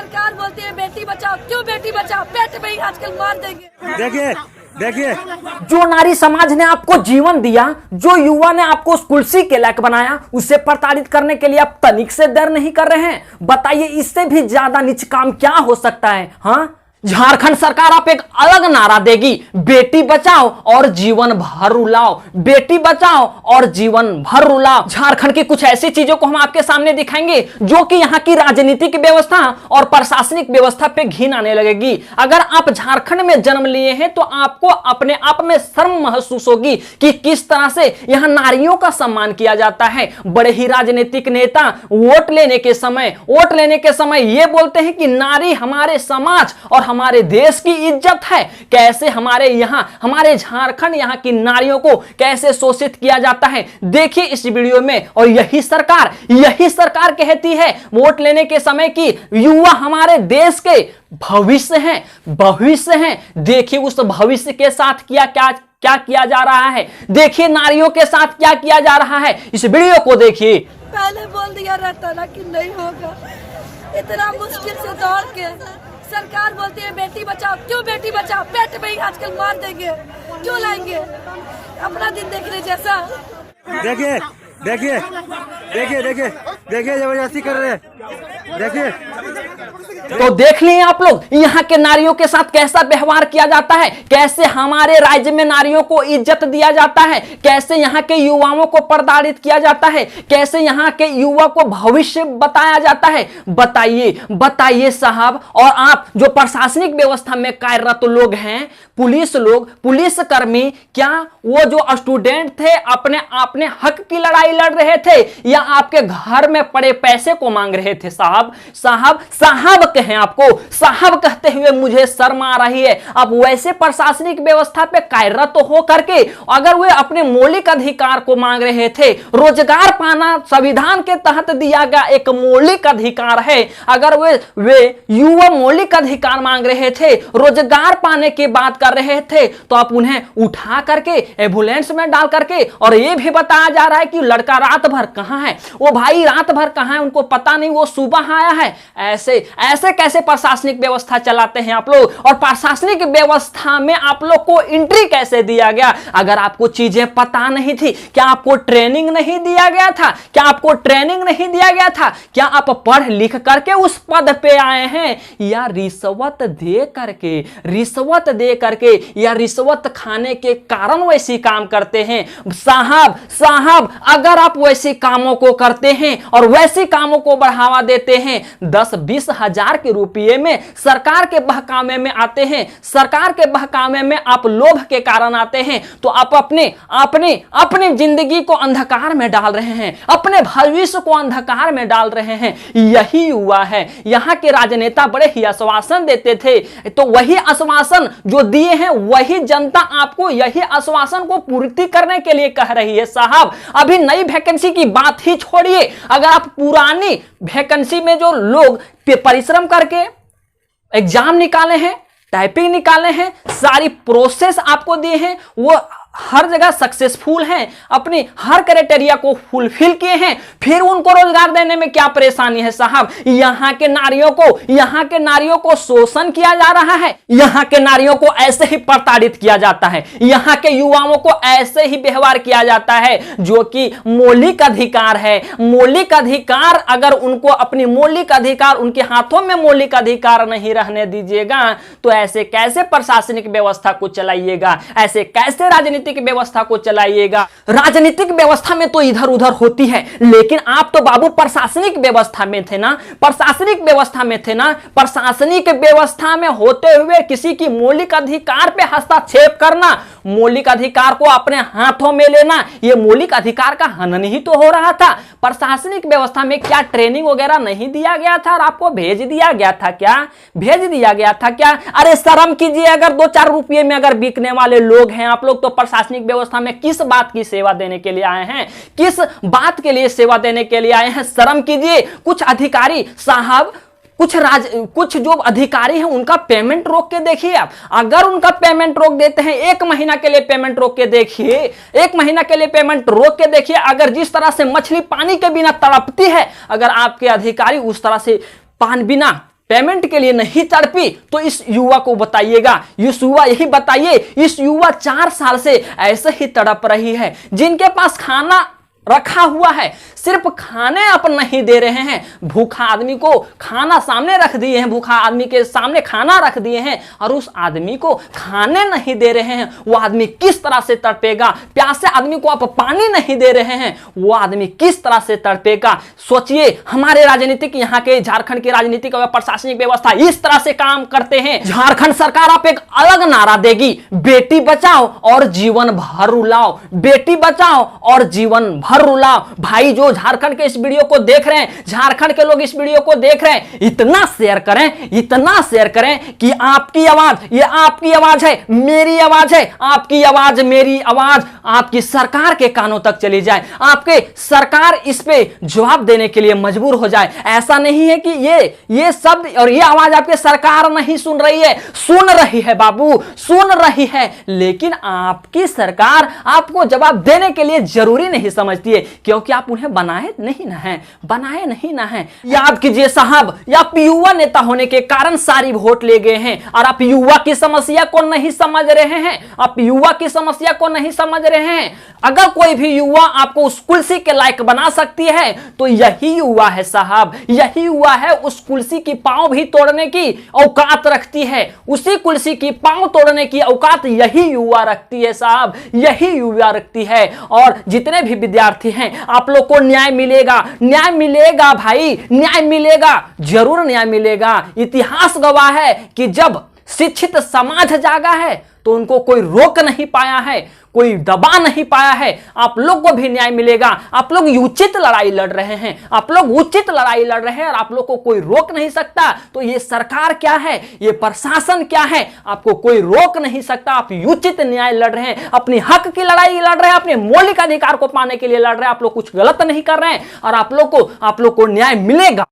सरकार बोलती है बेटी बचाओ, क्यों बेटी बचाओ? पेट में ही आजकल मार देंगे। देखिए देखिए, जो नारी समाज ने आपको जीवन दिया, जो युवा ने आपको उस कुर्सी के लायक बनाया, उसे प्रताड़ित करने के लिए आप तनिक से डर नहीं कर रहे हैं। बताइए इससे भी ज्यादा नीच काम क्या हो सकता है? हाँ, झारखंड सरकार आप एक अलग नारा देगी, बेटी बचाओ और जीवन भर रुलाओ, बेटी बचाओ और जीवन भर रुलाओ। झारखंड की कुछ ऐसी चीजों को हम आपके सामने दिखाएंगे जो कि यहाँ की राजनीतिक व्यवस्था और प्रशासनिक व्यवस्था पे घिन आने लगेगी। अगर आप झारखंड में जन्म लिए हैं तो आपको अपने आप में शर्म महसूस होगी कि किस तरह से यहाँ नारियों का सम्मान किया जाता है। बड़े ही राजनीतिक नेता वोट लेने के समय ये बोलते हैं कि नारी हमारे समाज और हमारे देश की इज्जत है। कैसे हमारे यहाँ, हमारे झारखंड यहाँ की नारियों को कैसे शोषित किया जाता है, देखिए इस वीडियो में। और यही सरकार कहती है वोट लेने के समय कि युवा हमारे देश के भविष्य हैं। देखिए उस भविष्य के साथ क्या किया जा रहा है, देखिए नारियों के साथ क्या किया जा रहा है। इस वीडियो को देखिए। पहले बोल दिया रहता ना कि नहीं होगा, इतना मुश्किल से दौड़ के सरकार बोलती है बेटी बचाओ, क्यों बेटी बचाओ? पेट में ही आजकल मार देंगे, क्यों लाएंगे अपना दिन देखने जैसा? देखिए देखिए देखिए देखिए देखिए, जबरदस्ती कर रहे हैं, देखिए। तो देख लिए आप लोग यहाँ के नारियों के साथ कैसा व्यवहार किया जाता है, कैसे हमारे राज्य में नारियों को इज्जत दिया जाता है, कैसे यहाँ के युवाओं को प्रताड़ित किया जाता है, कैसे यहाँ के युवा को भविष्य बताया जाता है। बताइए साहब। और आप जो प्रशासनिक व्यवस्था में कार्यरत लोग हैं, पुलिसकर्मी, क्या वो जो स्टूडेंट थे अपने हक की लड़ाई लड़ रहे थे या आपके घर में पड़े पैसे को मांग रहे थे? साहब कहें आपको, साहब कहते हुए मुझे शर्म आ रही है। अब वैसे प्रशासनिक व्यवस्था पे कार्यरत हो करके अगर वे अपने मौलिक अधिकार को मांग रहे थे, रोजगार पाना संविधान के तहत दिया गया एक मौलिक अधिकार है, अगर वे युवा मौलिक अधिकार मांग रहे थे, रोजगार पाने की बात कर रहे थे, तो आप उन्हें उठा करके एम्बुलेंस में डाल करके और ये भी बताया जा रहा है कि लड़का रात भर कहां है, वो भाई रात भर कहां है उनको पता नहीं, वो सुबह आया है। ऐसे कैसे प्रशासनिक व्यवस्था चलाते हैं आप लोग? और प्रशासनिक व्यवस्था में आप लोग को एंट्री कैसे दिया गया? अगर आपको चीजें पता नहीं थी, क्या आपको ट्रेनिंग नहीं दिया गया था? क्या आप पढ़ लिख करके उस पद पे आए हैं या रिश्वत दे करके या रिश्वत खाने के कारण वैसी काम करते हैं? साहब अगर आप वैसे कामों को करते हैं और वैसे कामों को बढ़ावा देते हैं, 10-20 हजार के रुपये में सरकार के बहकावे में आते हैं, सरकार के बहकावे में आप लोभ के कारण आते हैं, तो आप अपने जिंदगी को अंधकार में डाल रहे हैं, अपने भविष्य को अंधकार में डाल रहे हैं। यही युवा है। यहाँ के राजनेता बड़े ही आश्वासन देते थे, तो वही आश्वासन जो दिए हैं वही जनता आपको यही आश्वासन को पूर्ति करने के लिए कह रही है। साहब अभी नई वैकेंसी की बात ही छोड़िए, अगर आप पुरानी वैकेंसी में जो लोग परिश्रम करके एग्जाम निकाले हैं, टाइपिंग निकाले हैं, सारी प्रोसेस आपको दिए हैं, वो हर जगह सक्सेसफुल हैं, अपनी हर क्राइटेरिया को फुलफिल किए हैं, फिर उनको रोजगार देने में क्या परेशानी है? साहब यहाँ के नारियों को शोषण किया जा रहा है, यहाँ के नारियों को ऐसे ही प्रताड़ित किया जाता है, यहाँ के युवाओं को ऐसे ही व्यवहार किया जाता है जो कि मौलिक अधिकार है। मौलिक अधिकार अगर उनको अपनी मौलिक अधिकार उनके हाथों में मौलिक अधिकार नहीं रहने दीजिएगा तो ऐसे कैसे प्रशासनिक व्यवस्था को चलाइएगा? ऐसे कैसे राजनीतिक व्यवस्था को चलाइएगा? राजनीतिक व्यवस्था में तो इधर उधर होती है, लेकिन आप तो बाबू प्रशासनिक व्यवस्था में थे ना। प्रशासनिक व्यवस्था में होते हुए किसी की मौलिक अधिकार पे हस्तक्षेप करना, मौलिक अधिकार को अपने हाथों में लेना, यह मौलिक अधिकार का हनन ही तो हो रहा था। प्रशासनिक व्यवस्था में क्या ट्रेनिंग वगैरह नहीं दिया गया था और आपको भेज दिया गया था क्या? अरे शर्म कीजिए, अगर 2-4 रुपये में अगर बिकने वाले लोग हैं आप लोग, तो प्रशासनिक व्यवस्था में किस बात की सेवा देने के लिए आए हैं? किस बात के लिए सेवा देने के लिए आए हैं? शर्म कीजिए। कुछ अधिकारी साहब, कुछ जो अधिकारी हैं उनका पेमेंट रोक के देखिए आप। अगर उनका पेमेंट रोक देते हैं, 1 महीना के लिए पेमेंट रोक के देखिए, अगर जिस तरह से मछली पानी के बिना तड़पती है, अगर आपके अधिकारी उस तरह से बिना पेमेंट के लिए नहीं तड़पी तो इस युवा को बताइएगा, इस युवा यही बताइए, इस युवा 4 साल से ऐसे ही तड़प रही है, जिनके पास खाना रखा हुआ है, सिर्फ खाने आप नहीं दे रहे हैं, भूखा आदमी को खाना सामने रख दिए हैं, भूखा आदमी के सामने खाना रख दिए हैं और उस आदमी को खाने नहीं दे रहे हैं, वो आदमी किस तरह से तड़पेगा। प्यासे आदमी को आप पानी नहीं दे रहे हैं, वो आदमी किस तरह से तड़पेगा। सोचिए, हमारे राजनीतिक, यहाँ के झारखंड की राजनीतिक और प्रशासनिक व्यवस्था इस तरह से काम करते हैं। झारखंड सरकार आप एक अलग नारा देगी, बेटी बचाओ और जीवन भर रुलाओ, बेटी बचाओ और जीवन भर रुलाओ। भाई जो झारखंड के इस वीडियो को देख रहे हैं, झारखंड के लोग इस वीडियो को देख रहे हैं, इतना शेयर करें, इतना शेयर करें कि आपकी आवाज, ये आपकी आवाज है, मेरी आवाज है, आपकी आवाज मेरी आवाज आपकी सरकार के कानों तक चली जाए, आपके सरकार इस पे जवाब देने के लिए मजबूर हो जाए। ऐसा नहीं है कि ये शब्द और ये आवाज आपकी सरकार नहीं सुन रही है, सुन रही है बाबू, सुन रही है, लेकिन आपकी सरकार आपको जवाब देने के लिए जरूरी नहीं समझती है, क्योंकि आप उन्हें बनाए नहीं ना है। याद कीजिए साहब, आप युवा नेता होने के कारण सारी वोट ले गए हैं और आप युवा की समस्या को नहीं समझ रहे हैं, आप युवा की समस्या को नहीं समझ रहे हैं। अगर कोई भी युवा आपको उस कुर्सी के लायक बना सकती है तो यही युवा है साहब, यही युवा है। उस कुर्सी की पांव भी तोड़ने की औकात रखती है, उसी कुर्सी की पांव तोड़ने की औकात यही युवा रखती है साहब, यही युवा रखती है। और जितने भी विद्यार्थी हैं, आप लोग को न्याय मिलेगा, न्याय मिलेगा भाई, न्याय मिलेगा, जरूर न्याय मिलेगा। इतिहास गवाह है कि जब शिक्षित समाज जागा है तो उनको कोई रोक नहीं पाया है, कोई दबा नहीं पाया है। आप लोग को भी न्याय मिलेगा। आप लोग उचित लड़ाई लड़ रहे हैं, आप लोग उचित लड़ाई लड़ रहे हैं और आप लोग को कोई रोक नहीं सकता। तो ये सरकार क्या है, ये प्रशासन क्या है, आपको कोई रोक नहीं सकता। आप उचित न्याय लड़ रहे हैं, अपनी हक की लड़ाई लड़ रहे हैं, अपने मौलिक अधिकार को पाने के लिए लड़ रहे हैं। आप लोग कुछ गलत नहीं कर रहे हैं और आप लोग को न्याय मिलेगा।